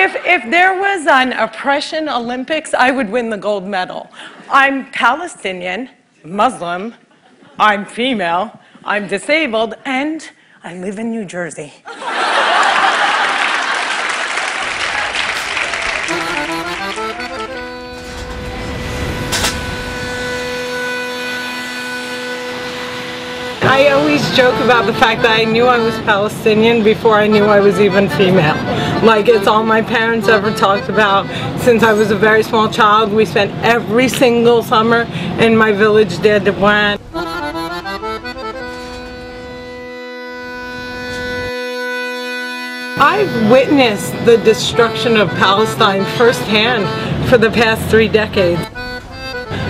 If there was an oppression Olympics, I would win the gold medal. I'm Palestinian, Muslim, I'm female, I'm disabled, and I live in New Jersey. I always joke about the fact that I knew I was Palestinian before I knew I was even female. Like, it's all my parents ever talked about since I was a very small child. We spent every single summer in my village, Deir Dibwan. I've witnessed the destruction of Palestine firsthand for the past 3 decades.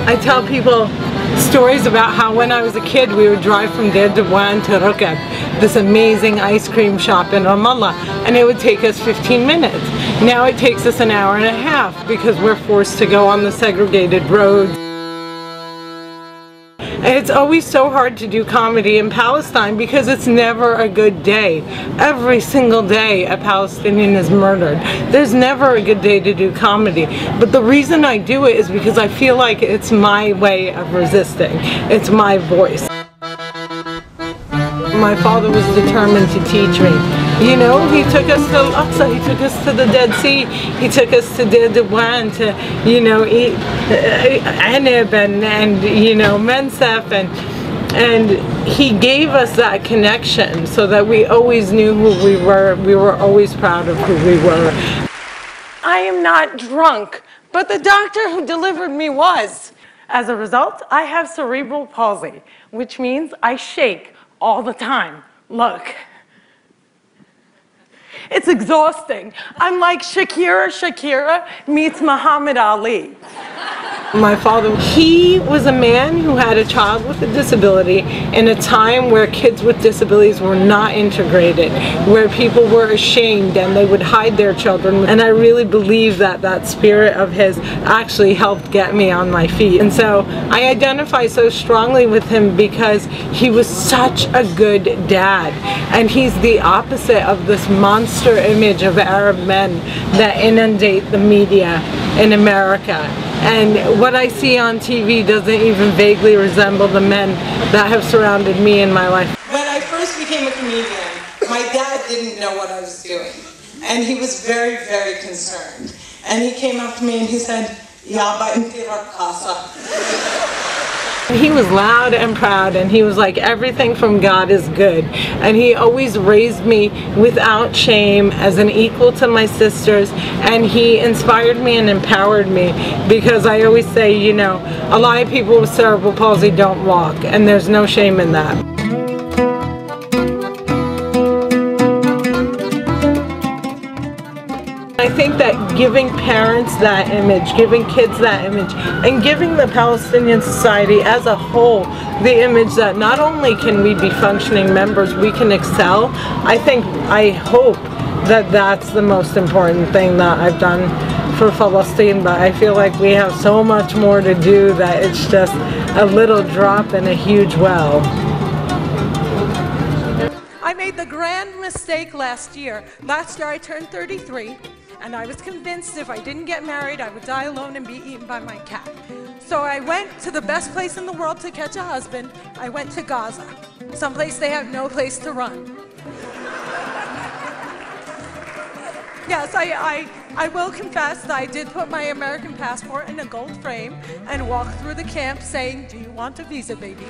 I tell people stories about how when I was a kid we would drive from Deir Dibwan to Rukab, this amazing ice cream shop in Ramallah, and it would take us 15 minutes. Now it takes us an hour and a half because we're forced to go on the segregated roads. It's always so hard to do comedy in Palestine because it's never a good day. Every single day a Palestinian is murdered. There's never a good day to do comedy. But the reason I do it is because I feel like it's my way of resisting. It's my voice. My father was determined to teach me. You know, he took us to Al-Aqsa, he took us to the Dead Sea, he took us to Deir Dibwan to, you know, eat anib and you know, mensef, and he gave us that connection so that we always knew who we were. We were always proud of who we were. I am not drunk, but the doctor who delivered me was. As a result, I have cerebral palsy, which means I shake all the time. Look. It's exhausting. I'm like Shakira meets Muhammad Ali. My father, he was a man who had a child with a disability in a time where kids with disabilities were not integrated, where people were ashamed and they would hide their children. And I really believe that that spirit of his actually helped get me on my feet. And so I identify so strongly with him because he was such a good dad. And he's the opposite of this monster image of Arab men that inundate the media in America. And what I see on TV doesn't even vaguely resemble the men that have surrounded me in my life. When I first became a comedian, my dad didn't know what I was doing. And he was very, very concerned. And he came up to me and he said, "Yaba inti rakasa." He was loud and proud, and he was like, everything from God is good. And he always raised me without shame as an equal to my sisters, and he inspired me and empowered me because I always say, you know, a lot of people with cerebral palsy don't walk, and there's no shame in that. I think that giving parents that image, giving kids that image, and giving the Palestinian society as a whole the image that not only can we be functioning members, we can excel. I hope that that's the most important thing that I've done for Palestine, but I feel like we have so much more to do that it's just a little drop in a huge well. I made the grand mistake last year. Last year I turned 33. And I was convinced if I didn't get married, I would die alone and be eaten by my cat. So I went to the best place in the world to catch a husband. I went to Gaza, someplace they have no place to run. Yes, I will confess that I did put my American passport in a gold frame and walk through the camp saying, "Do you want a visa, baby?"